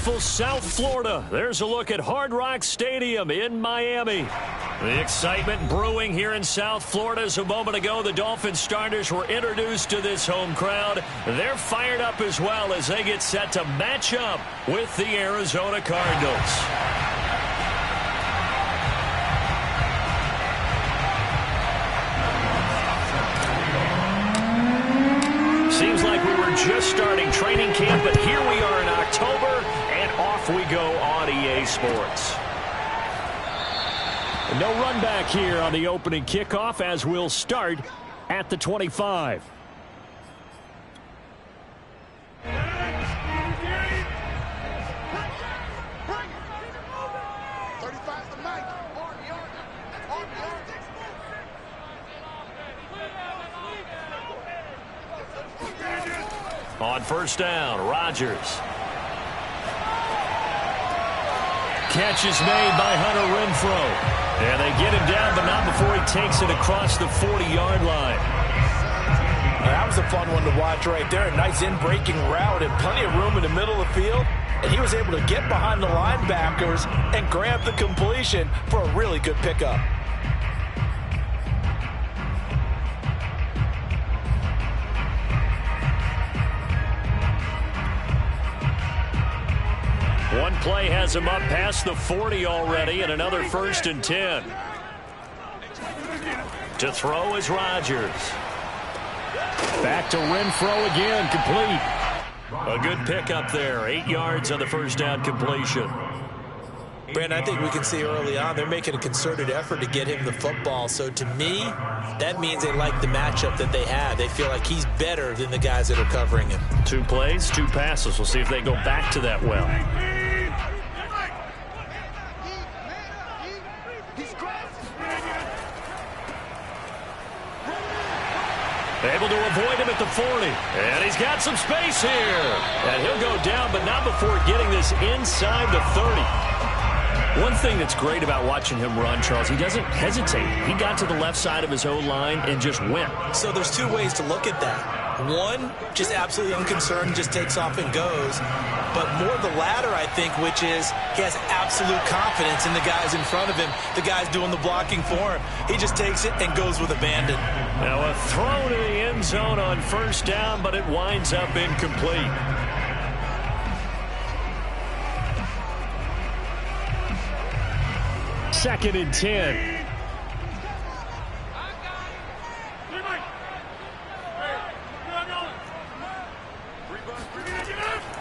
beautiful South Florida. There's a look at Hard Rock Stadium in Miami. The excitement brewing here in South Florida as a moment ago the Dolphins starters were introduced to this home crowd. They're fired up as well as they get set to match up with the Arizona Cardinals. Seems like we were just starting training camp, but here we are in October, and off we go on EA Sports. No run back here on the opening kickoff as we'll start at the 25. On first down, Rodgers. Catch is made by Hunter Renfrow. And they get him down, but not before he takes it across the 40-yard line. That was a fun one to watch right there. A nice in-breaking route and plenty of room in the middle of the field. And he was able to get behind the linebackers and grab the completion for a really good pickup. One play has him up past the 40 already, and another 1st and 10. To throw is Rodgers. Back to Renfrow again, complete. A good pickup there, 8 yards on the first down completion. Brandon, I think we can see early on they're making a concerted effort to get him the football. So to me, that means they like the matchup that they have. They feel like he's better than the guys that are covering him. 2 plays, 2 passes. We'll see if they go back to that well. Able to avoid him at the 40. And he's got some space here. And he'll go down, but not before getting this inside the 30. One thing that's great about watching him run, Charles, he doesn't hesitate. He got to the left side of his own line and just went. So there's 2 ways to look at that. One, just absolutely unconcerned, just takes off and goes. But more the latter, I think, which is he has absolute confidence in the guys in front of him, the guys doing the blocking for him. He just takes it and goes with abandon. Now a throw to the end zone on first down, but it winds up incomplete. Second and 10.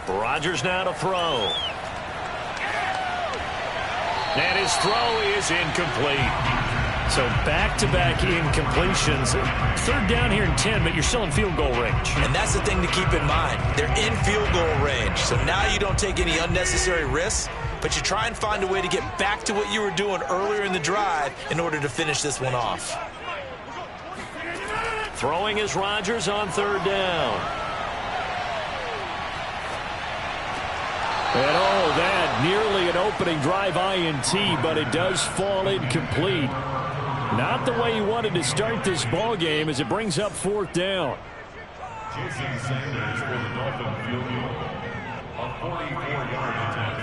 Rodgers now to throw. And his throw is incomplete. So back-to-back incompletions. 3rd down here and 10, but you're still in field goal range. And that's the thing to keep in mind. They're in field goal range. So now you don't take any unnecessary risks, but you try and find a way to get back to what you were doing earlier in the drive in order to finish this one off. Throwing is Rodgers on 3rd down. And that nearly an opening drive INT, but it does fall incomplete. Not the way he wanted to start this ball game as it brings up 4th down. Jason Sanders for the Dolphin field goal. A 44-yard attempt.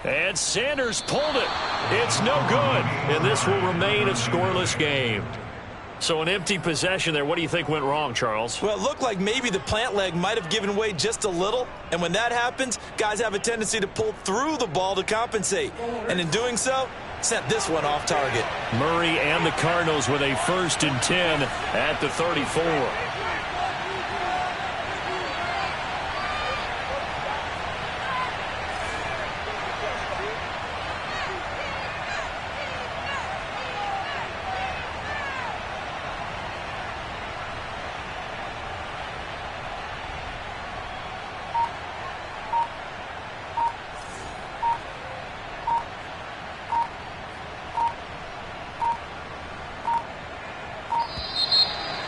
And Sanders pulled it. It's no good. And this will remain a scoreless game. So an empty possession there. What do you think went wrong, Charles? Well, it looked like maybe the plant leg might have given way just a little. And when that happens, guys have a tendency to pull through the ball to compensate. And in doing so, sent this one off target. Murray and the Cardinals with a 1st and 10 at the 34.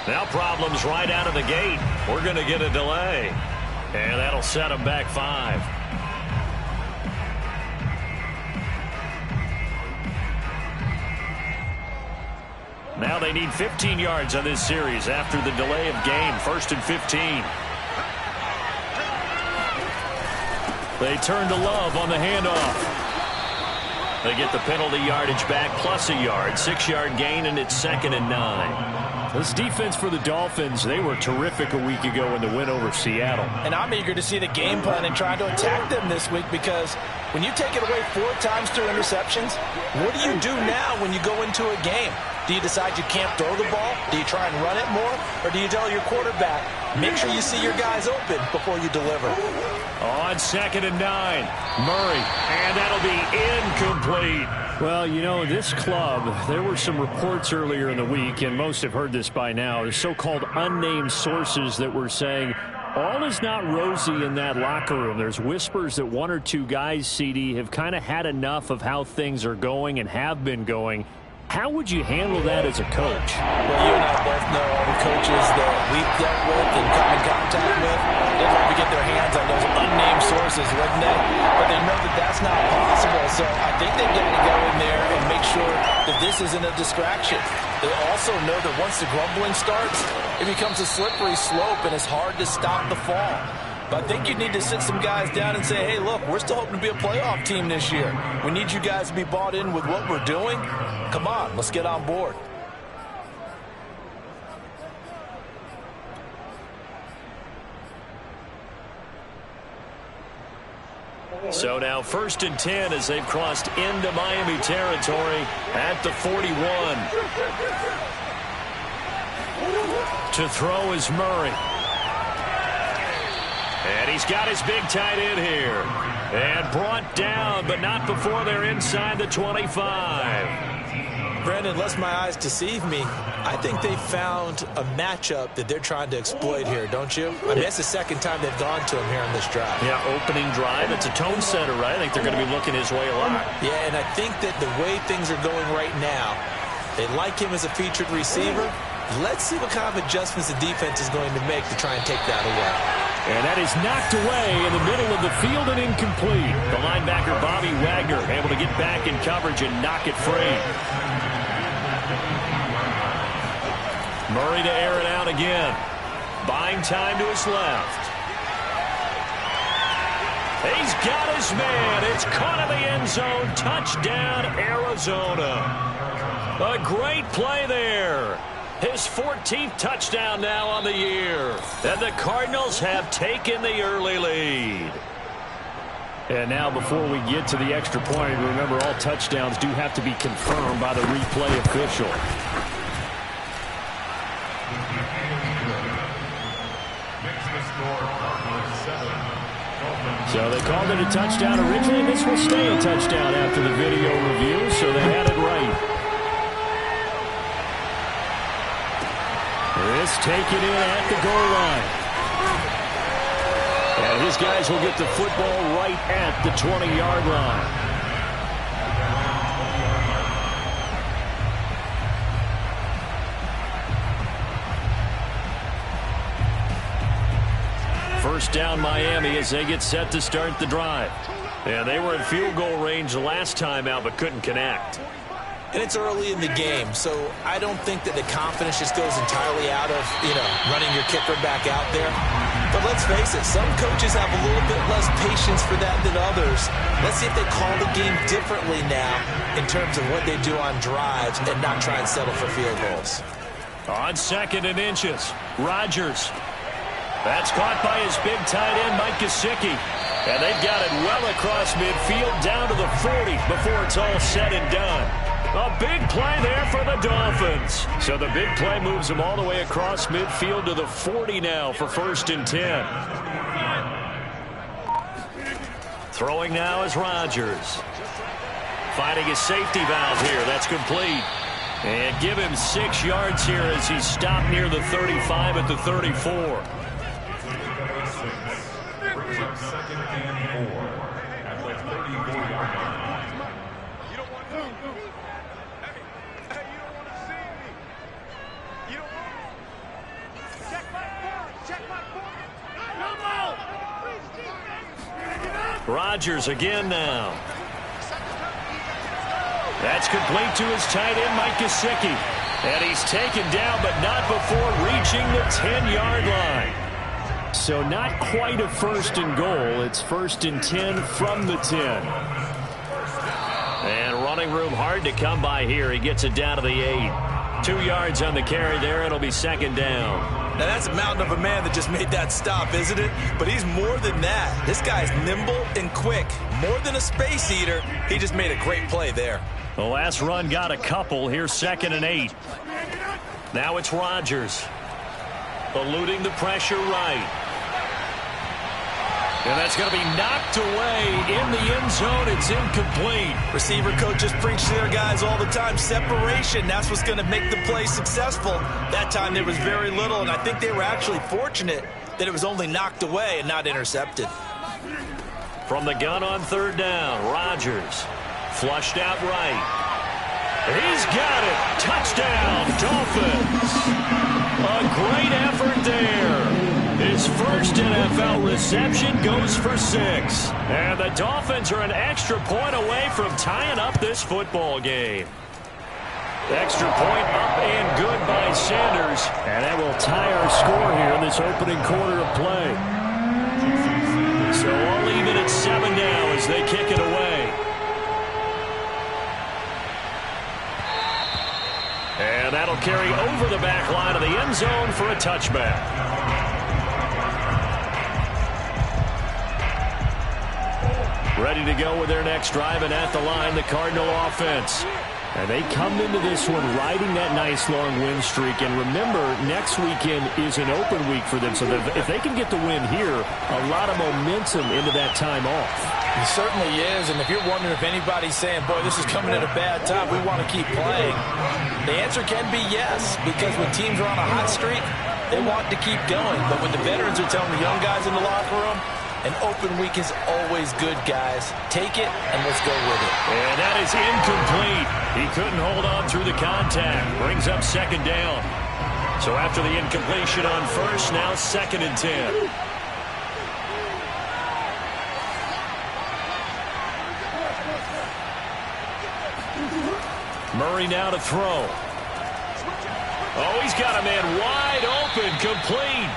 Now problems right out of the gate. We're going to get a delay. And that'll set them back 5. Now they need 15 yards on this series after the delay of game. 1st and 15. They turn to Love on the handoff. They get the penalty yardage back plus a yard. 6-yard gain, and it's 2nd and 9. This defense for the Dolphins, they were terrific a week ago in the win over Seattle. And I'm eager to see the game plan and try to attack them this week, because when you take it away 4 times through interceptions, what do you do now when you go into a game? Do you decide you can't throw the ball? Do you try and run it more? Or do you tell your quarterback, make sure you see your guys open before you deliver? On 2nd and 9, Murray, and that'll be incomplete. Well, you know, this club, there were some reports earlier in the week, and most have heard this by now, the so-called unnamed sources that were saying all is not rosy in that locker room. There's whispers that 1 or 2 guys, CD, have kind of had enough of how things are going and have been going. How would you handle that as a coach? Well, you and I both know all the coaches that we've dealt with and come in contact with. They'd love to get their hands on those unnamed sources, wouldn't they? But they know that that's not possible. So I think they've got to go in there and make sure that this isn't a distraction. They also know that once the grumbling starts, it becomes a slippery slope, and it's hard to stop the fall. But I think you need to sit some guys down and say, hey, look, we're still hoping to be a playoff team this year. We need you guys to be bought in with what we're doing. Come on, let's get on board. So now 1st and 10 as they've crossed into Miami territory at the 41. To throw is Murray. And he's got his big tight end here. And brought down, but not before they're inside the 25. Brandon, lest my eyes deceive me, I think they found a matchup that they're trying to exploit here, don't you? I mean, that's the 2nd time they've gone to him here on this drive. Yeah, opening drive. It's a tone setter, right? I think they're going to be looking his way a lot. Yeah, and I think that the way things are going right now, they like him as a featured receiver. Let's see what kind of adjustments the defense is going to make to try and take that away. And that is knocked away in the middle of the field and incomplete. The linebacker, Bobby Wagner, able to get back in coverage and knock it free. Murray to air it out again. Buying time to his left. He's got his man. It's caught in the end zone. Touchdown, Arizona. A great play there. His 14th touchdown now on the year. And the Cardinals have taken the early lead. And now before we get to the extra point, remember all touchdowns do have to be confirmed by the replay official. So they called it a touchdown originally. This will stay a touchdown after the video review, so they had it right. This taken in at the goal line. And his guys will get the football right at the 20-yard line. First down Miami as they get set to start the drive. And they were in field goal range the last time out but couldn't connect. And it's early in the game, so I don't think that the confidence just goes entirely out of, running your kicker back out there. But let's face it, some coaches have a little bit less patience for that than others. Let's see if they call the game differently now in terms of what they do on drives and not try and settle for field goals. On 2nd and inches, Rodgers. That's caught by his big tight end, Mike Gesicki. And they've got it well across midfield down to the 40 before it's all said and done. A big play there for the Dolphins. So the big play moves them all the way across midfield to the 40 now for 1st and 10. Throwing now is Rodgers. Finding his safety valve here. That's complete. And give him 6 yards here as he's stopped near the 35 at the 34. 2nd and 4 at the 34-yard line. Rodgers again now. That's complete to his tight end, Mike Gesicki. And he's taken down, but not before reaching the 10-yard line. So not quite a first and goal. It's first and 10 from the 10. And running room hard to come by here. He gets it down to the 8. 2 yards on the carry there. It'll be second down. Now, that's a mountain of a man that just made that stop, isn't it? But he's more than that. This guy's nimble and quick. More than a space eater. He just made a great play there. The last run got a couple. Here's second and 8. Now it's Rodgers. Eluding the pressure right. And that's going to be knocked away in the end zone. It's incomplete. Receiver coaches preach to their guys all the time. Separation, that's what's going to make the play successful. That time there was very little, and I think they were actually fortunate that it was only knocked away and not intercepted. From the gun on third down, Rodgers flushed out right. He's got it. Touchdown, Dolphins. A great effort there. His first NFL reception goes for 6. And the Dolphins are an extra point away from tying up this football game. Extra point up and good by Sanders. And that will tie our score here in this opening quarter of play. So all even at 7 now as they kick it away. And that'll carry over the back line of the end zone for a touchback. Ready to go with their next drive, and at the line, the Cardinal offense. And they come into this one riding that nice long win streak. And remember, next weekend is an open week for them. So that if they can get the win here, a lot of momentum into that time off. It certainly is. And if you're wondering if anybody's saying, boy, this is coming at a bad time, we want to keep playing, the answer can be yes. Because when teams are on a hot streak, they want to keep going. But when the veterans are telling the young guys in the locker room, an open week is always good, guys. Take it, and let's go with it. And that is incomplete. He couldn't hold on through the contact. Brings up second down. So after the incompletion on first, now second and 10. Murray now to throw. Oh, he's got a man wide open, complete.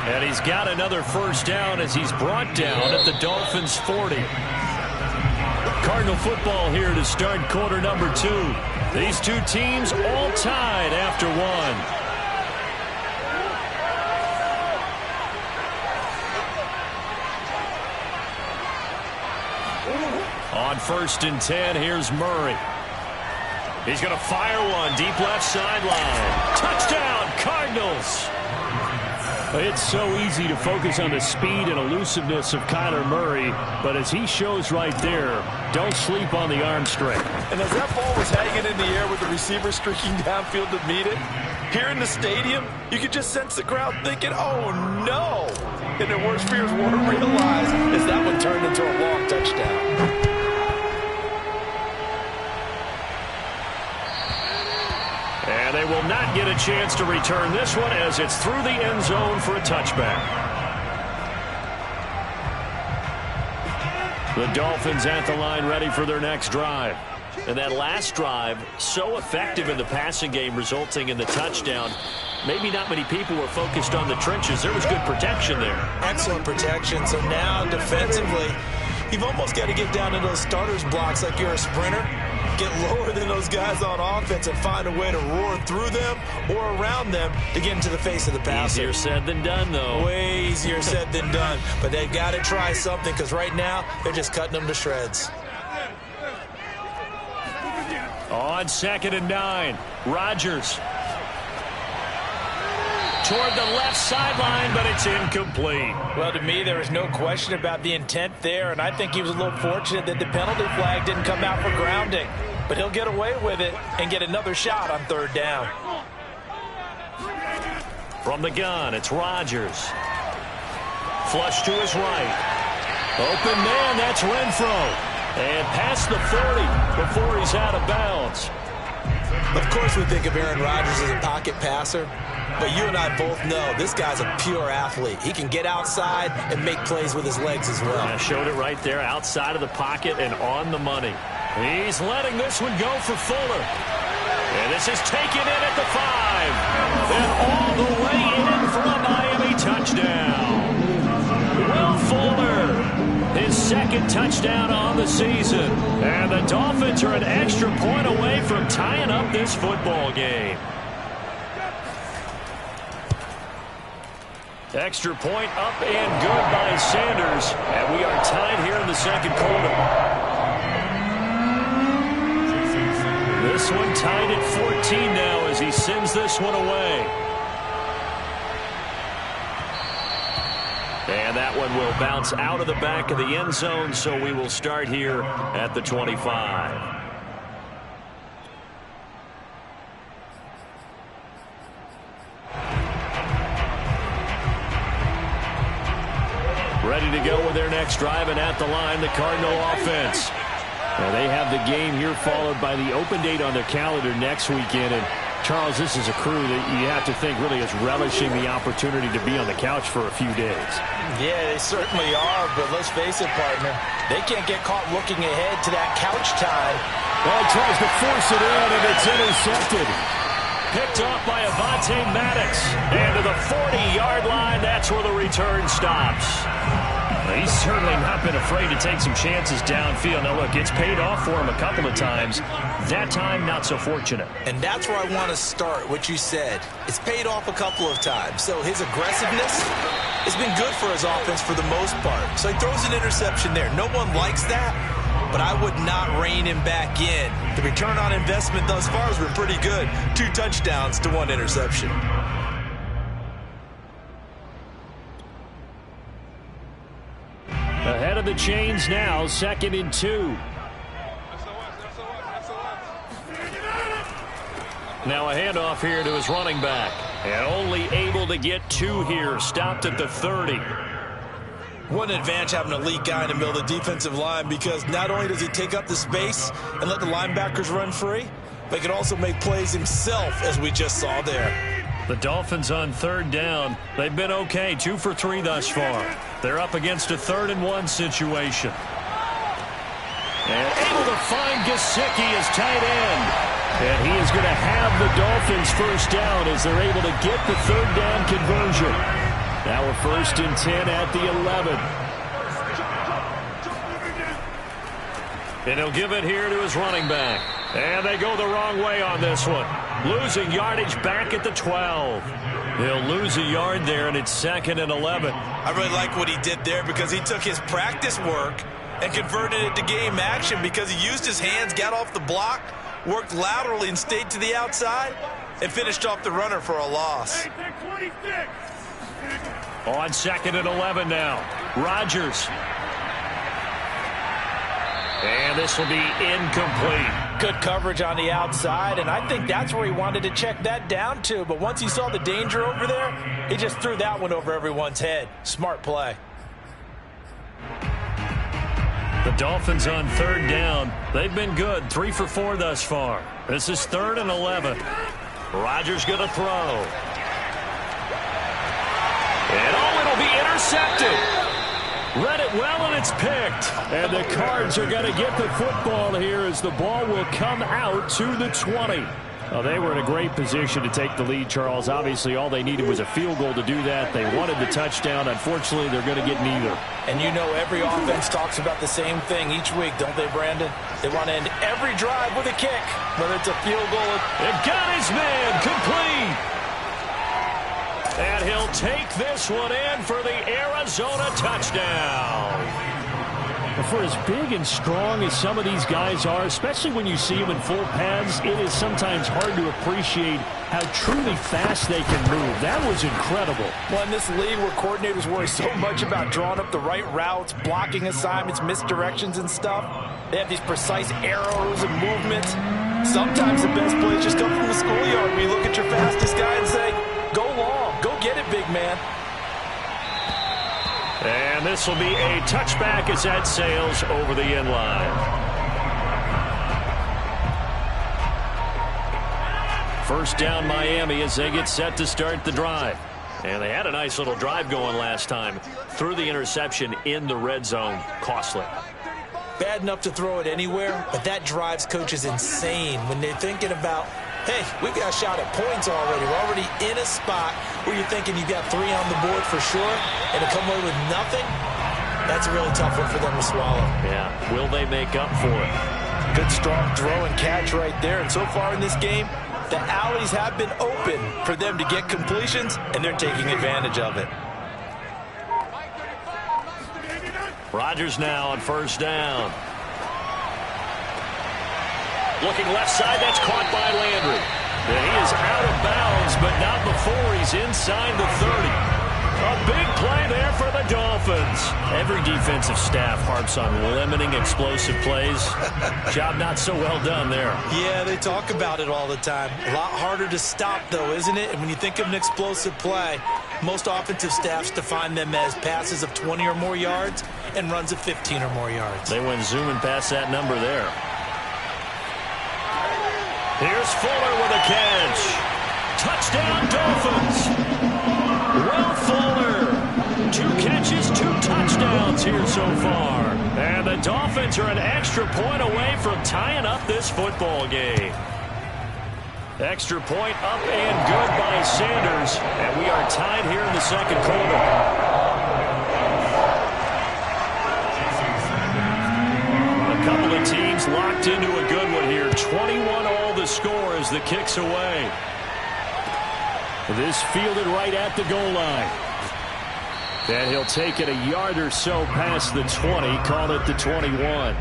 And he's got another first down as he's brought down at the Dolphins' 40. Cardinal football here to start quarter number 2. These two teams all tied after 1. On first and 10, here's Murray. He's going to fire one deep left sideline. Touchdown, Cardinals. It's so easy to focus on the speed and elusiveness of Kyler Murray, but as he shows right there, don't sleep on the arm strength. And as that ball was hanging in the air with the receiver streaking downfield to meet it, here in the stadium, you could just sense the crowd thinking, oh no! And their worst fears weren't realized as that one turned into a long touchdown. And they will not get a chance to return this one as it's through the end zone for a touchback. The Dolphins at the line ready for their next drive. And that last drive, so effective in the passing game, resulting in the touchdown. Maybe not many people were focused on the trenches. There was good protection there. Excellent protection. So now defensively, you've almost got to get down to those starters blocks like you're a sprinter. Get lower than those guys on offense and find a way to roar through them or around them to get into the face of the passer. Easier said than done, though. Way easier said than done. But they've got to try something because right now they're just cutting them to shreds. On second and 9, Rodgers. Toward the left sideline, but it's incomplete. Well, to me, there is no question about the intent there, and I think he was a little fortunate that the penalty flag didn't come out for grounding. But he'll get away with it and get another shot on third down. From the gun, it's Rodgers. Flush to his right. Open man, that's Renfro. And past the 40 before he's out of bounds. Of course we think of Aaron Rodgers as a pocket passer, but you and I both know this guy's a pure athlete. He can get outside and make plays with his legs as well. I showed it right there, outside of the pocket and on the money. He's letting this one go for Fuller. And this is taken in at the 5. And all the way in for a Miami touchdown. Will Fuller, his second touchdown on the season. And the Dolphins are an extra point away from tying up this football game. Extra point up and good by Sanders. And we are tied here in the second quarter. This one tied at 14 now as he sends this one away. And that one will bounce out of the back of the end zone, so we will start here at the 25. Ready to go with their next drive, and at the line, the Cardinal offense. Now they have the game here followed by the open date on their calendar next weekend. And Charles, this is a crew that you have to think really is relishing the opportunity to be on the couch for a few days. Yeah, they certainly are, but let's face it, partner. They can't get caught looking ahead to that couch time. Well, he tries to force it in, and it's intercepted. Picked off by Avonte Maddox. And to the 40-yard line, that's where the return stops. He's certainly not been afraid to take some chances downfield. Now, look, it's paid off for him a couple of times. That time, not so fortunate. And that's where I want to start, what you said. It's paid off a couple of times. So his aggressiveness has been good for his offense for the most part. So he throws an interception there. No one likes that, but I would not rein him back in. The return on investment thus far has been pretty good. 2 touchdowns to 1 interception. Ahead of the chains now, 2nd and 2. Now a handoff here to his running back. And only able to get 2 here. Stopped at the 30. What an advantage having an elite guy in the middle of the defensive line, because not only does he take up the space and let the linebackers run free, but he can also make plays himself, as we just saw there. The Dolphins on 3rd down. They've been okay, 2 for 3 thus far. They're up against a 3rd and 1 situation. And able to find Gesicki as tight end. And he is going to have the Dolphins first down as they're able to get the 3rd down conversion. Now we're 1st and 10 at the 11. And he'll give it here to his running back. And they go the wrong way on this one. Losing yardage back at the 12. He'll lose a yard there, and it's 2nd and 11. I really like what he did there, because he took his practice work and converted it to game action, because he used his hands, got off the block, worked laterally and stayed to the outside, and finished off the runner for a loss. On 2nd and 11 now. Rodgers. And this will be incomplete. Good coverage on the outside, and I think that's where he wanted to check that down to. But once he saw the danger over there, he just threw that one over everyone's head. Smart play. The Dolphins on 3rd down. They've been good, 3 for 4 thus far. This is 3rd and 11. Rodgers going to throw. And it'll be intercepted. Read it well, and it's picked. And the Cards are going to get the football here as the ball will come out to the 20. Well, they were in a great position to take the lead, Charles. Obviously, all they needed was a field goal to do that. They wanted the touchdown. Unfortunately, they're going to get neither. And you know every offense talks about the same thing each week, don't they, Brandon? They want to end every drive with a kick, whether it's a field goal. They've got his man complete. And he'll take this one in for the Arizona touchdown. For as big and strong as some of these guys are, especially when you see them in full pads, it is sometimes hard to appreciate how truly fast they can move. That was incredible. Well, in this league where coordinators worry so much about drawing up the right routes, blocking assignments, misdirections and stuff, they have these precise arrows and movements. Sometimes the best plays just come from the schoolyard where you look at your fastest guy and say, go long, go get it, big man. And this will be a touchback as that sails over the end line. First down Miami as they get set to start the drive. And they had a nice little drive going last time. Threw the interception in the red zone. Costly. Bad enough to throw it anywhere, but that drives coaches insane when they're thinking about hey, we've got a shot at points already. We're already in a spot where you're thinking you've got 3 on the board for sure, and to come away with nothing, that's a really tough one for them to swallow. Yeah, will they make up for it? Good strong throw and catch right there, and so far in this game, the alleys have been open for them to get completions, and they're taking advantage of it. Rodgers now on first down. Looking left side, that's caught by Landry. And he is out of bounds, but not before he's inside the 30. A big play there for the Dolphins. Every defensive staff harps on limiting explosive plays. Job not so well done there. Yeah, they talk about it all the time. A lot harder to stop, though, isn't it? And when you think of an explosive play, most offensive staffs define them as passes of 20 or more yards and runs of 15 or more yards. They went zooming past that number there. Here's Fuller with a catch. Touchdown, Dolphins. Will Fuller. 2 catches, 2 touchdowns here so far. And the Dolphins are an extra point away from tying up this football game. Extra point up and good by Sanders. And we are tied here in the second quarter. Couple of teams locked into a good one here. 21-all the score as the kick's away. This fielded right at the goal line. And he'll take it a yard or so past the 20, call it the 21.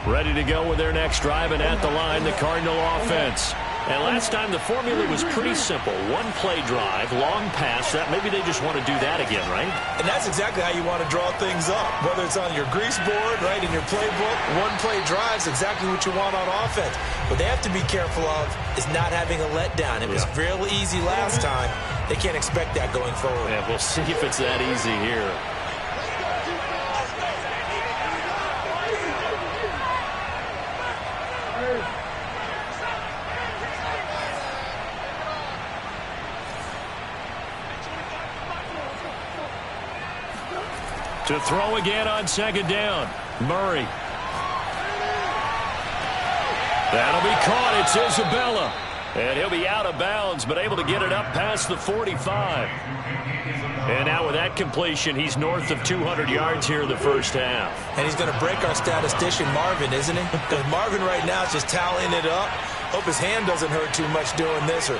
Ready to go with their next drive, and at the line, the Cardinal offense. And last time, the formula was pretty simple. 1 play drive, long pass. That maybe they just want to do that again, right? And that's exactly how you want to draw things up. Whether it's on your grease board, right, in your playbook, 1 play drive is exactly what you want on offense. What they have to be careful of is not having a letdown. It was real easy last time. They can't expect that going forward. Yeah, we'll see if it's that easy here. To throw again on second down. Murray. That'll be caught. It's Isabella. And he'll be out of bounds, but able to get it up past the 45. And now with that completion, he's north of 200 yards here in the first half. And he's going to break our statistician, Marvin, isn't he? Because Marvin right now is just tallying it up. Hope his hand doesn't hurt too much doing this or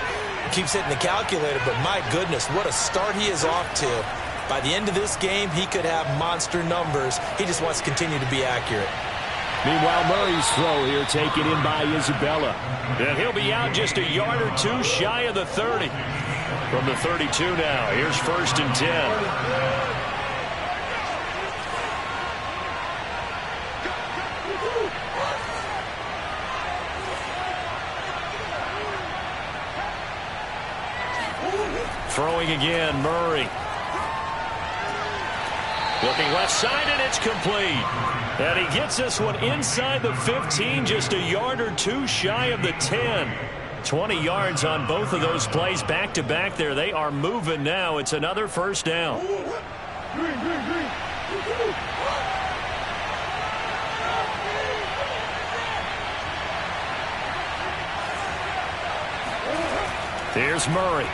keeps hitting the calculator. But my goodness, what a start he is off to. By the end of this game, he could have monster numbers. He just wants to continue to be accurate. Meanwhile, Murray's throw here taken in by Isabella. And he'll be out just a yard or 2 shy of the 30. From the 32 now, here's 1st and 10. Throwing again, Murray. Looking left side, and it's complete. And he gets this one inside the 15, just a yard or 2 shy of the 10. 20 yards on both of those plays back-to-back there. They are moving now. It's another first down. Here's Murray.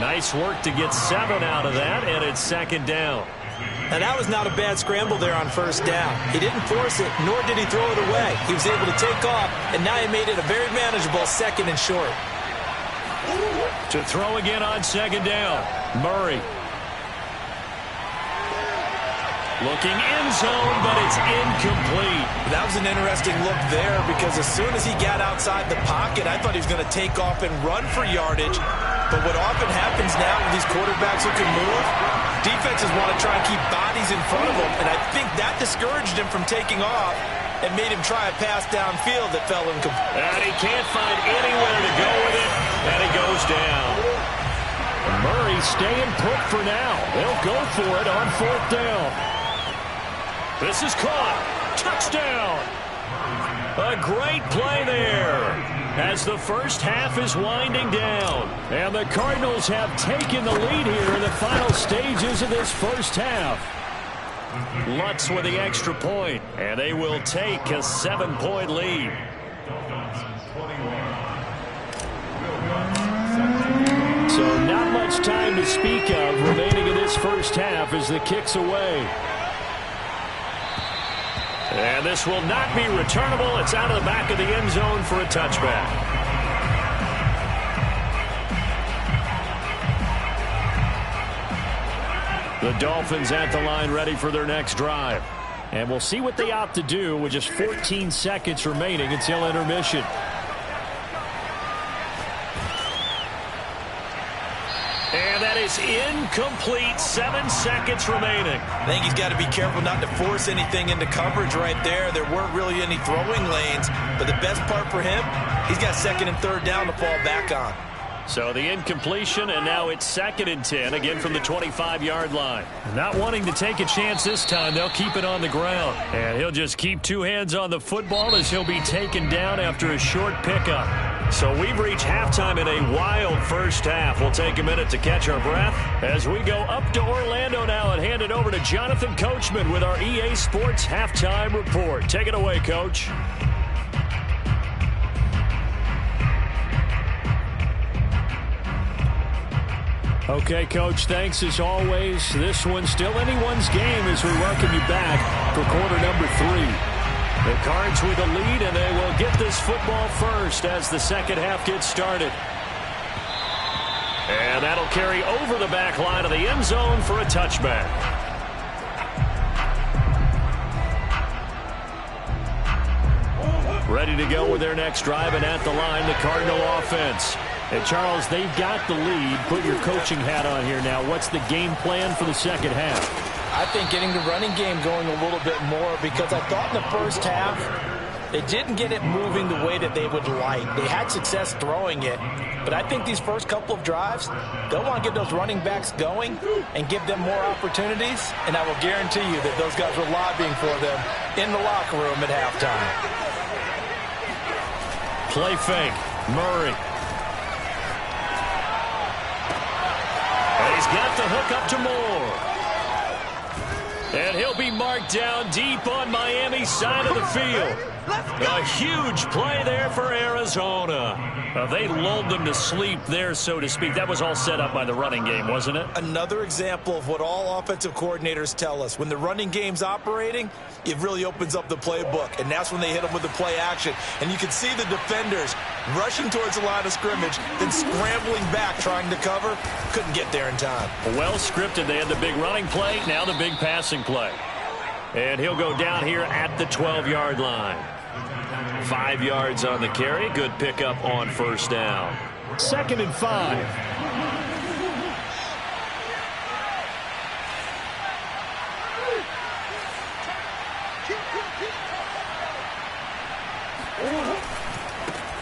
Nice work to get 7 out of that, and it's second down. Now, that was not a bad scramble there on first down. He didn't force it, nor did he throw it away. He was able to take off, and now he made it a very manageable 2nd and short. To throw again on second down, Murray. Looking end zone, but it's incomplete. That was an interesting look there because as soon as he got outside the pocket, I thought he was going to take off and run for yardage. But what often happens now with these quarterbacks who can move, defenses want to try and keep bodies in front of them, and I think that discouraged him from taking off and made him try a pass downfield that fell incomplete. And he can't find anywhere to go with it, and he goes down. Murray staying put for now. They'll go for it on 4th down. This is caught. Touchdown. A great play there as the first half is winding down. And the Cardinals have taken the lead here in the final stages of this first half. Lutz with the extra point, and they will take a 7-point lead. So not much time to speak of remaining in this first half as the kick's away. And this will not be returnable. It's out of the back of the end zone for a touchback. The Dolphins at the line ready for their next drive. And we'll see what they opt to do with just 14 seconds remaining until intermission. And that is incomplete. 7 seconds remaining. I think he's got to be careful not to force anything into coverage right there. There weren't really any throwing lanes. But the best part for him, he's got 2nd and 3rd down to fall back on. So the incompletion, and now it's 2nd and 10, again from the 25-yard line. Not wanting to take a chance this time, they'll keep it on the ground. And he'll just keep 2 hands on the football as he'll be taken down after a short pickup. So we've reached halftime in a wild first half. We'll take a minute to catch our breath as we go up to Orlando now and hand it over to Jonathan Coachman with our EA Sports Halftime Report. Take it away, Coach. Okay, Coach, thanks as always. This one's still anyone's game as we welcome you back for quarter number 3. The Cards with a lead, and they will get this football first as the second half gets started. And that'll carry over the back line of the end zone for a touchback. Ready to go with their next drive, and at the line, the Cardinal offense. And Charles, they've got the lead. Put your coaching hat on here now. What's the game plan for the second half? I think getting the running game going a little bit more, because I thought in the first half they didn't get it moving the way that they would like. They had success throwing it, but I think these first couple of drives, they'll want to get those running backs going and give them more opportunities, and I will guarantee you that those guys were lobbying for them in the locker room at halftime. Play fake. Murray. And he's got the hook up to Moore. And he'll be marked down deep on Miami's side of the field. A huge play there for Arizona. They lulled them to sleep there, so to speak. That was all set up by the running game, wasn't it? Another example of what all offensive coordinators tell us. When the running game's operating, it really opens up the playbook. And that's when they hit them with the play action. And you can see the defenders rushing towards the line of scrimmage, then scrambling back trying to cover. Couldn't get there in time. Well scripted. They had the big running play, now the big passing play. And he'll go down here at the 12-yard line. 5 yards on the carry. Good pickup on first down. 2nd and 5.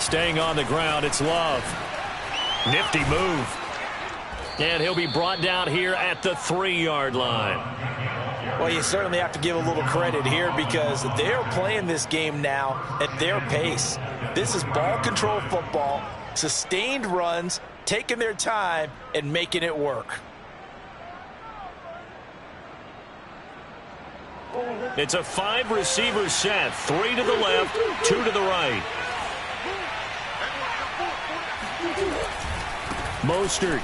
Staying on the ground, it's Love. Nifty move. And he'll be brought down here at the 3-yard line. Well, you certainly have to give a little credit here because they're playing this game now at their pace. This is ball control football, sustained runs, taking their time, and making it work. It's a 5-receiver set. 3 to the left, 2 to the right. Mostert.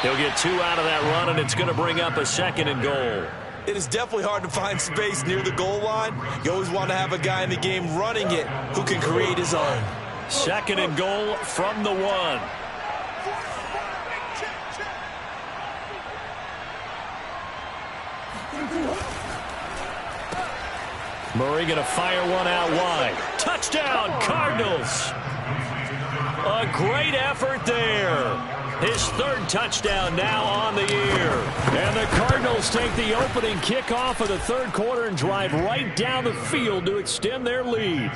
He'll get 2 out of that run, and it's going to bring up a 2nd and goal. It is definitely hard to find space near the goal line. You always want to have a guy in the game running it who can create his own. 2nd and goal from the 1. Murray going to fire one out wide. Touchdown, Cardinals. A great effort there. His 3rd touchdown now on the year. And the Cardinals take the opening kickoff of the 3rd quarter and drive right down the field to extend their lead.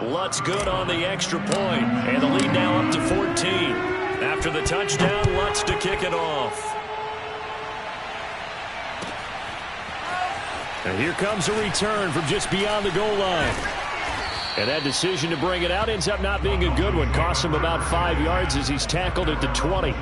Lutz good on the extra point, and the lead now up to 14. After the touchdown, Lutz to kick it off. And here comes a return from just beyond the goal line. And that decision to bring it out ends up not being a good one. Costs him about 5 yards as he's tackled at the 20.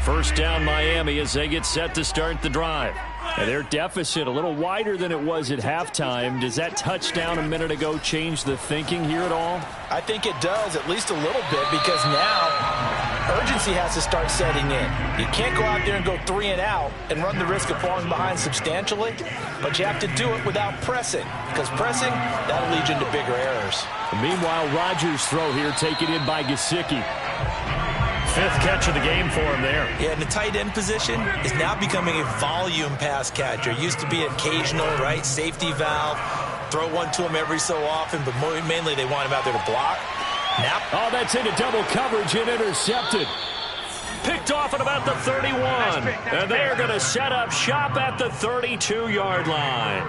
First down Miami as they get set to start the drive. And their deficit a little wider than it was at halftime. Does that touchdown a minute ago change the thinking here at all? I think it does, at least a little bit, because now urgency has to start setting in. You can't go out there and go 3 and out and run the risk of falling behind substantially, but you have to do it without pressing, because pressing, that'll lead you into bigger errors. Meanwhile, Rodgers' throw here taken in by Gesicki. 5th catch of the game for him there. Yeah, and the tight end position is now becoming a volume pass catcher. Used to be occasional, right, safety valve, throw one to him every so often, but mainly they want him out there to block. Now, oh, that's into double coverage and intercepted. Picked off at about the 31. And they're going to set up shop at the 32-yard line.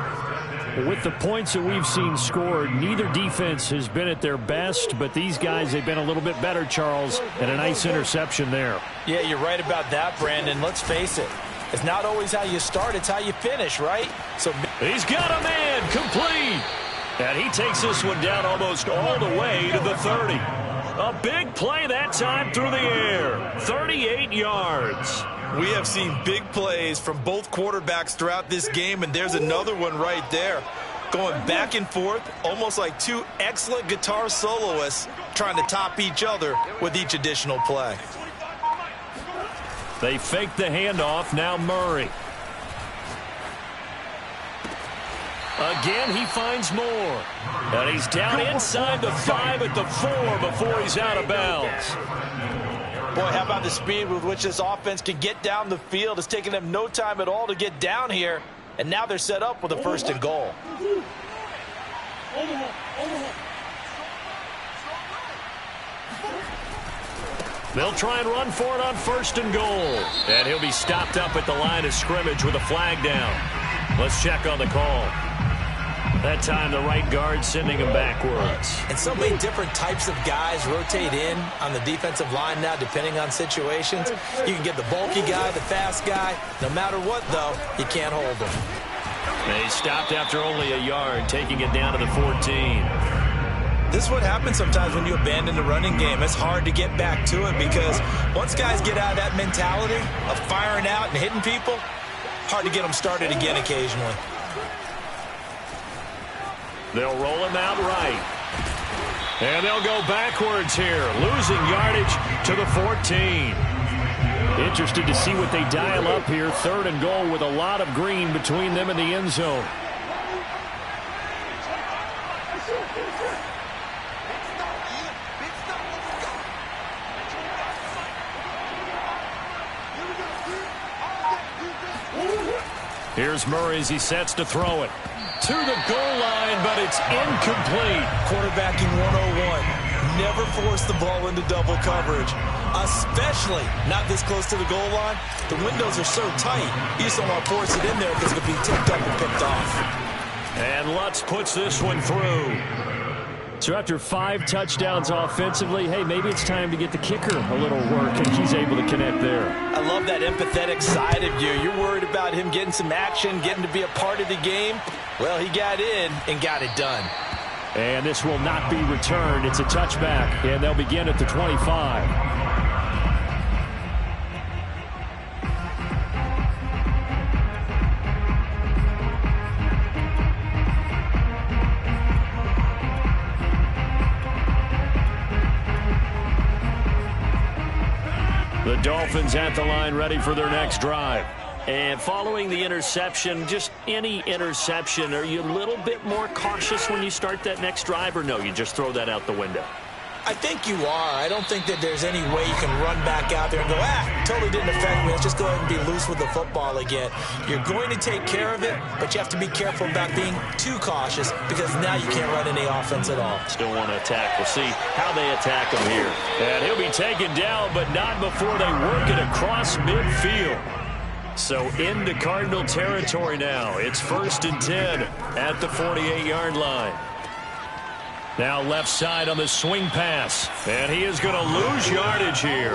With the points that we've seen scored, neither defense has been at their best, but these guys, they've been a little bit better, Charles, and a nice interception there. Yeah, you're right about that, Brandon. Let's face it. It's not always how you start, it's how you finish, right? So he's got a man complete. And he takes this one down almost all the way to the 30. A big play that time through the air. 38 yards. We have seen big plays from both quarterbacks throughout this game, and there's another one right there. Going back and forth, almost like two excellent guitar soloists trying to top each other with each additional play. They fake the handoff, now Murray. Again, he finds more. And he's down inside the 5 at the 4 before he's out of bounds. Boy, how about the speed with which this offense can get down the field? It's taken them no time at all to get down here. And now they're set up with a 1st and goal. They'll try and run for it on 1st and goal. And he'll be stopped up at the line of scrimmage with a flag down. Let's check on the call. That time the right guard sending him backwards. And so many different types of guys rotate in on the defensive line now depending on situations. You can get the bulky guy, the fast guy. No matter what, though, you can't hold them. They stopped after only a yard, taking it down to the 14. This is what happens sometimes when you abandon the running game. It's hard to get back to it because once guys get out of that mentality of firing out and hitting people, hard to get them started again occasionally. They'll roll him out right. And they'll go backwards here, losing yardage to the 14. Interested to see what they dial up here. 3rd and goal with a lot of green between them and the end zone. Here's Murray as he sets to throw it. To the goal line, but it's incomplete. Quarterbacking 101. Never force the ball into double coverage, especially not this close to the goal line. The windows are so tight, you just don't want to force it in there because it could be tipped up and picked off. And Lutz puts this one through. So after 5 touchdowns offensively, hey, maybe it's time to get the kicker a little work, and he's able to connect there. I love that empathetic side of you. You're worried about him getting some action, getting to be a part of the game. Well, he got in and got it done. And this will not be returned. It's a touchback, and they'll begin at the 25. The Dolphins at the line, ready for their next drive. And following the interception, just any interception, are you a little bit more cautious when you start that next drive, or no, you just throw that out the window? I think you are. I don't think that there's any way you can run back out there and go, totally didn't affect me. Let's just go ahead and be loose with the football again. You're going to take care of it, but you have to be careful about being too cautious because now you can't run any offense at all. Still want to attack. We'll see how they attack him here. And he'll be taken down, but not before they work it across midfield. So into Cardinal territory now. It's 1st and 10 at the 48-yard line. Now left side on the swing pass. And he is going to lose yardage here.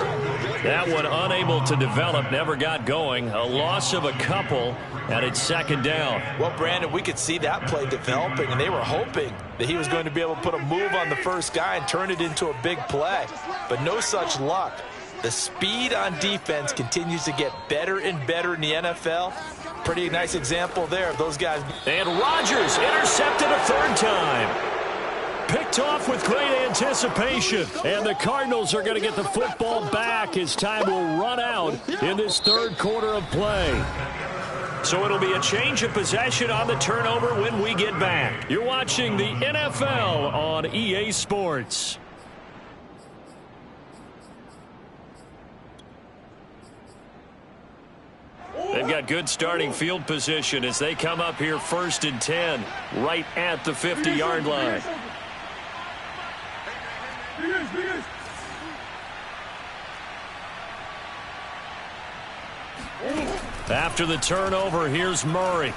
That one unable to develop, never got going. A loss of a couple, and it's second down. Well, Brandon, we could see that play developing, and they were hoping that he was going to be able to put a move on the first guy and turn it into a big play. But no such luck. The speed on defense continues to get better and better in the NFL. Pretty nice example there of those guys. And Rodgers intercepted a third time. Picked off with great anticipation. And the Cardinals are going to get the football back as time will run out in this third quarter of play. So it'll be a change of possession on the turnover when we get back. You're watching the NFL on EA Sports. They've got good starting field position as they come up here 1st and 10, right at the 50-yard line. After the turnover, here's Murray.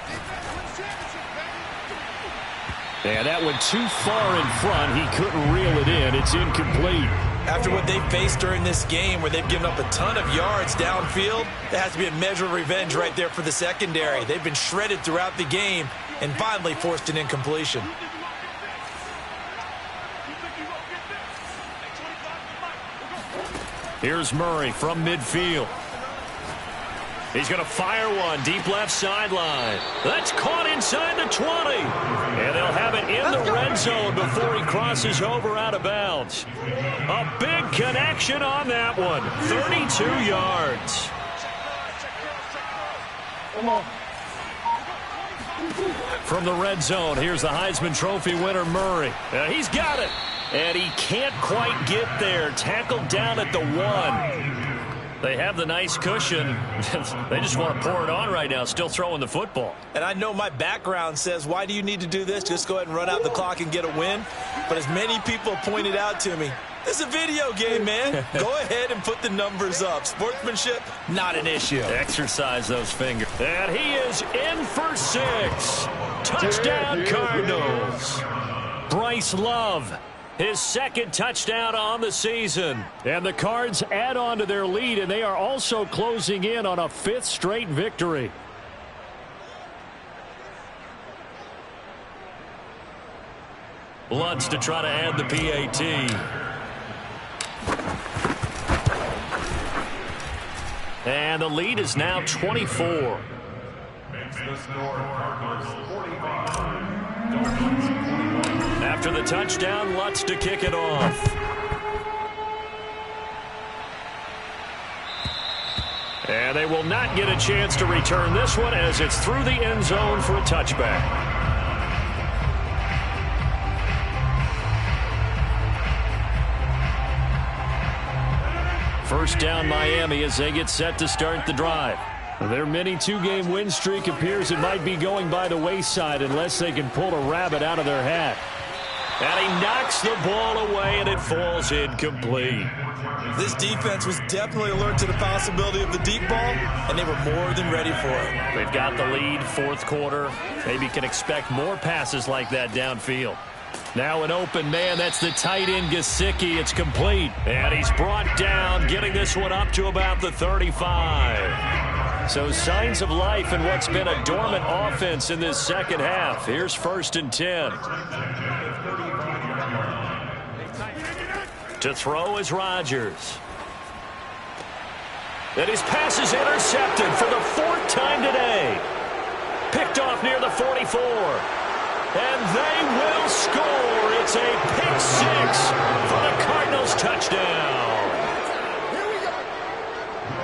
And that went too far in front. He couldn't reel it in. It's incomplete. After what they faced during this game where they've given up a ton of yards downfield, there has to be a measure of revenge right there for the secondary. They've been shredded throughout the game and finally forced an incompletion. Here's Murray from midfield. He's going to fire one deep left sideline. That's caught inside the 20. And they'll have it in the red zone before he crosses over out of bounds. A big connection on that one. 32 yards. From the red zone, here's the Heisman Trophy winner, Murray. He's got it. And he can't quite get there. Tackled down at the 1. They have the nice cushion. They just want to pour it on right now, still throwing the football. And I know my background says, why do you need to do this? Just go ahead and run out the clock and get a win. But as many people pointed out to me, this is a video game, man. Go ahead and put the numbers up. Sportsmanship, not an issue. Exercise those fingers. And he is in for 6. Touchdown, Cardinals. Bryce Love. His second touchdown on the season. And the Cards add on to their lead, and they are also closing in on a 5th straight victory. Lutz to try to add the PAT. And the lead is now 24. Makes the score Cardinals 45, Dolphins 21. After the touchdown, Lutz to kick it off. And they will not get a chance to return this one as it's through the end zone for a touchback. First down, Miami, as they get set to start the drive. Their mini 2-game win streak appears it might be going by the wayside unless they can pull a rabbit out of their hat. And he knocks the ball away, and it falls incomplete. This defense was definitely alert to the possibility of the deep ball, and they were more than ready for it. They've got the lead, 4th quarter. Maybe can expect more passes like that downfield. Now an open man. That's the tight end, Gesicki. It's complete. And he's brought down, getting this one up to about the 35. So signs of life in what's been a dormant offense in this second half. Here's 1st and 10. To throw is Rodgers. And his pass is intercepted for the 4th time today. Picked off near the 44. And they will score. It's a pick 6 for the Cardinals touchdown.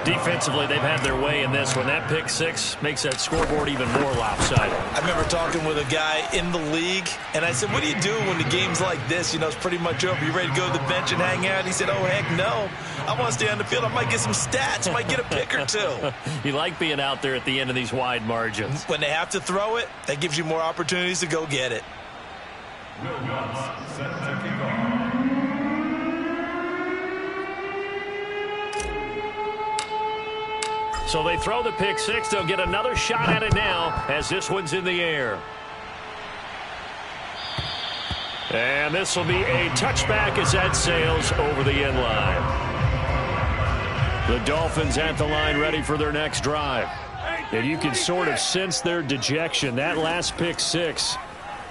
Defensively, they've had their way in this one. That pick 6 makes that scoreboard even more lopsided. I remember talking with a guy in the league, and I said, what do you do when the game's like this? You know, it's pretty much over. You ready to go to the bench and hang out? He said, oh, heck no. I want to stay on the field. I might get some stats. I might get a pick or 2. You like being out there at the end of these wide margins. When they have to throw it, that gives you more opportunities to go get it. Will Lutz set to kick off. So they throw the pick 6. They'll get another shot at it now as this one's in the air. And this will be a touchback as that sails over the end line. The Dolphins at the line ready for their next drive. And you can sort of sense their dejection. That last pick six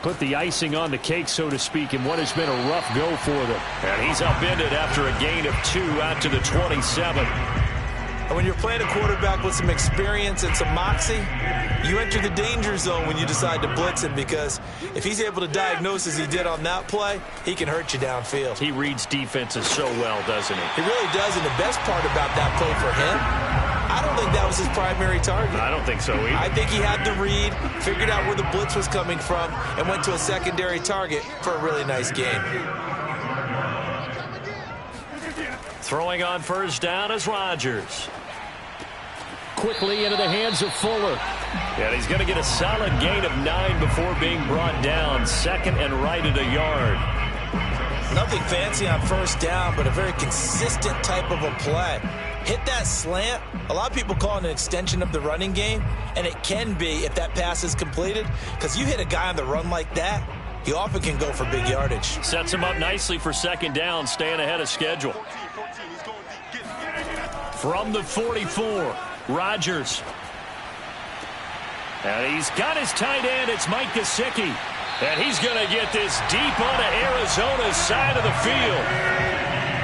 put the icing on the cake, so to speak, in what has been a rough go for them. And he's upended after a gain of 2 out to the 27. And when you're playing a quarterback with some experience and some moxie, you enter the danger zone when you decide to blitz him, because if he's able to diagnose as he did on that play, he can hurt you downfield. He reads defenses so well, doesn't he? He really does, and the best part about that play for him, I don't think that was his primary target. I don't think so either. I think he had the read, figured out where the blitz was coming from, and went to a secondary target for a really nice gain. Throwing on first down is Rodgers. Quickly into the hands of Fuller. And he's going to get a solid gain of 9 before being brought down. Second and right at a yard. Nothing fancy on first down, but a very consistent type of a play. Hit that slant. A lot of people call it an extension of the running game, and it can be if that pass is completed, because you hit a guy on the run like that, he often can go for big yardage. Sets him up nicely for second down, staying ahead of schedule. From the 44, Rodgers. And he's got his tight end. It's Mike Gesicki. And he's going to get this deep onto Arizona's side of the field.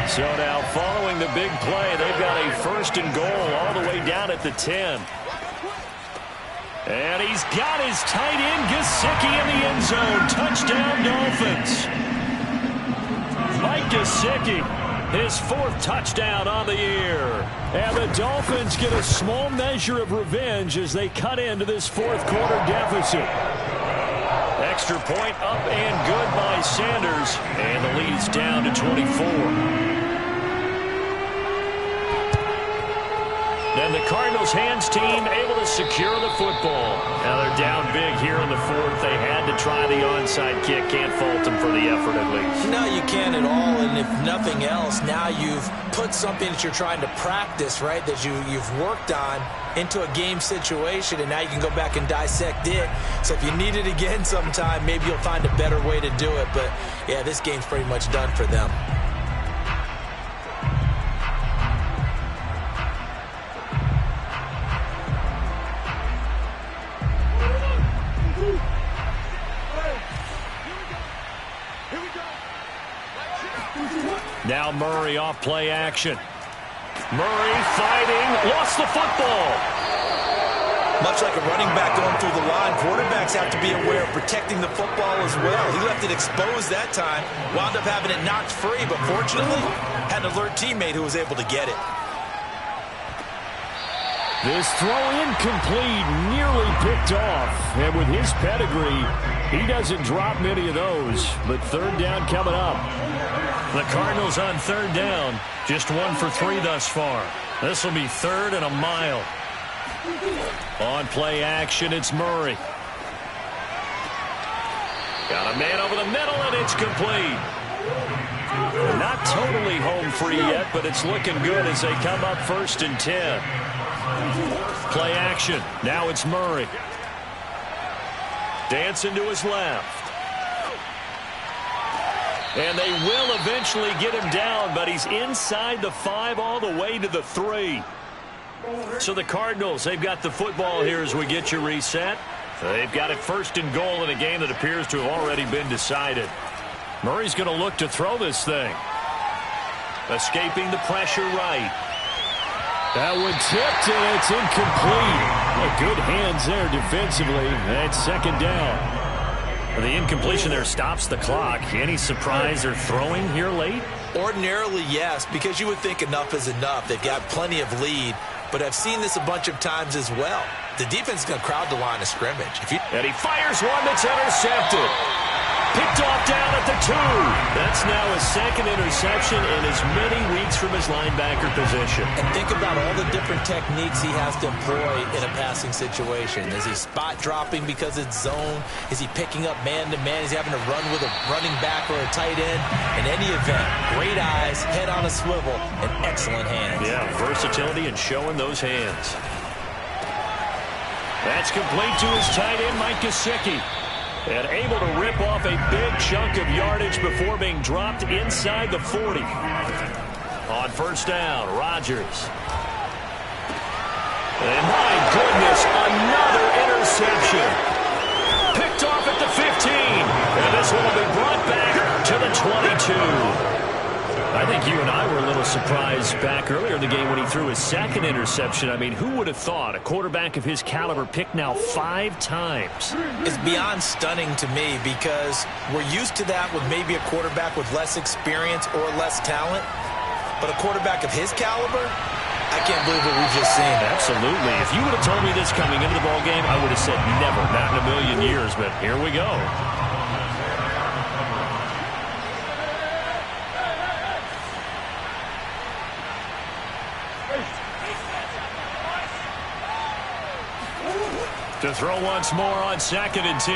So now, following the big play, they've got a first and goal all the way down at the 10. And he's got his tight end, Gesicki, in the end zone. Touchdown, Dolphins. Mike Gesicki, his 4th touchdown on the year. And the Dolphins get a small measure of revenge as they cut into this 4th quarter deficit. Extra point up and good by Sanders. And the lead's down to 24. Then the Cardinals hands team able to secure the football. Now they're down big here in the 4th. They had to try the onside kick. Can't fault them for the effort at least. No, you can't at all. And if nothing else, now you've put something that you're trying to practice, right, that you've worked on into a game situation, and now you can go back and dissect it. So if you need it again sometime, maybe you'll find a better way to do it. But, yeah, this game's pretty much done for them. Now Murray off play action. Murray fighting, lost the football. Much like a running back going through the line, quarterbacks have to be aware of protecting the football as well. He left it exposed that time, wound up having it knocked free, but fortunately had an alert teammate who was able to get it. This throw incomplete, nearly picked off. And with his pedigree, he doesn't drop many of those. But third down coming up. The Cardinals on third down, just 1 for 3 thus far. This will be 3rd and a mile. On play action, it's Murray. Got a man over the middle, and it's complete. Not totally home free yet, but it's looking good as they come up 1st and 10. Play action. Now it's Murray. Dancing to his left. And they will eventually get him down, but he's inside the 5 all the way to the 3. So the Cardinals, they've got the football here as we get you reset. They've got it 1st and goal in a game that appears to have already been decided. Murray's going to look to throw this thing. Escaping the pressure right. That one tipped, and it's incomplete. Good hands there defensively. That's 2nd down. The incompletion there stops the clock. Any surprise they're throwing here late? Ordinarily, yes, because you would think enough is enough. They've got plenty of lead, but I've seen this a bunch of times as well. The defense is going to crowd the line of scrimmage. And he fires one that's intercepted. Picked off down at the 2. That's now his 2nd interception in as many weeks from his linebacker position. And think about all the different techniques he has to employ in a passing situation. Is he spot dropping because it's zone? Is he picking up man-to-man? Is he having to run with a running back or a tight end? In any event, great eyes, head on a swivel, and excellent hands. Yeah, versatility and showing those hands. That's complete to his tight end, Mike Gesicki. And able to rip off a big chunk of yardage before being dropped inside the 40. On first down, Rodgers. And my goodness, another interception. Picked off at the 15. And this one will be brought back to the 22. I think you and I were a little surprised back earlier in the game when he threw his second interception. I mean, who would have thought a quarterback of his caliber picked now 5 times? It's beyond stunning to me because we're used to that with maybe a quarterback with less experience or less talent. But a quarterback of his caliber, I can't believe what we've just seen. Absolutely. If you would have told me this coming into the ball game, I would have said never, not in a million years. But here we go. To throw once more on 2nd and 10.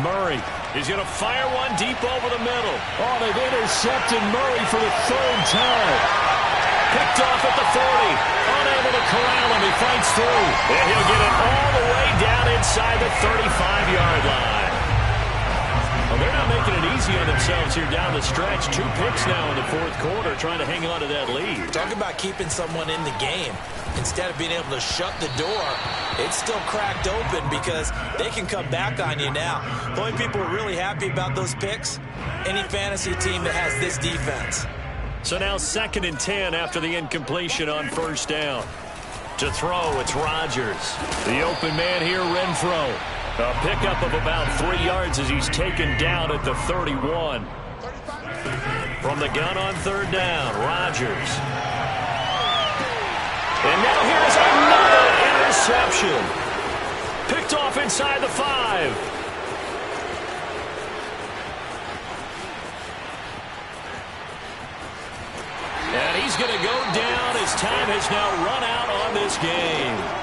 Murray is going to fire one deep over the middle. Oh, they've intercepted Murray for the 3rd time. Picked off at the 40. Unable to corral him. He fights through. And he'll get it all the way down inside the 35-yard line. Well, they're not making it easy on themselves here down the stretch. 2 picks now in the 4th quarter, trying to hang on to that lead. Talk about keeping someone in the game. Instead of being able to shut the door, it's still cracked open because they can come back on you now. The only people who are really happy about those picks, any fantasy team that has this defense. So now 2nd and 10 after the incompletion on first down. To throw, it's Rodgers. The open man here, Renfro. A pickup of about 3 yards as he's taken down at the 31. From the gun on 3rd down, Rodgers. And now here's another interception. Picked off inside the 5. And he's going to go down. His time has now run out on this game.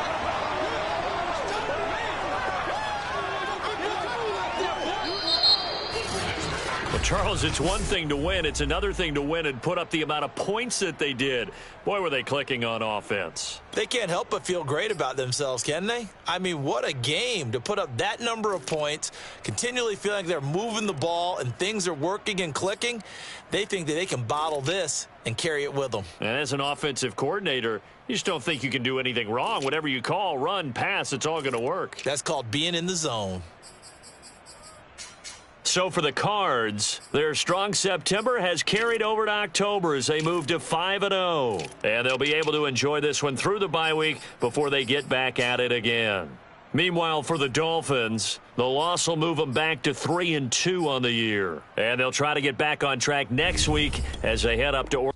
Charles, it's one thing to win. It's another thing to win and put up the amount of points that they did. Boy, were they clicking on offense. They can't help but feel great about themselves, can they? I mean, what a game to put up that number of points, continually feeling like they're moving the ball and things are working and clicking. They think that they can bottle this and carry it with them. And as an offensive coordinator, you just don't think you can do anything wrong. Whatever you call, run, pass, it's all going to work. That's called being in the zone. So for the Cards, their strong September has carried over to October as they move to 5-0. And they'll be able to enjoy this one through the bye week before they get back at it again. Meanwhile, for the Dolphins, the loss will move them back to 3-2 on the year. And they'll try to get back on track next week as they head up to Oregon.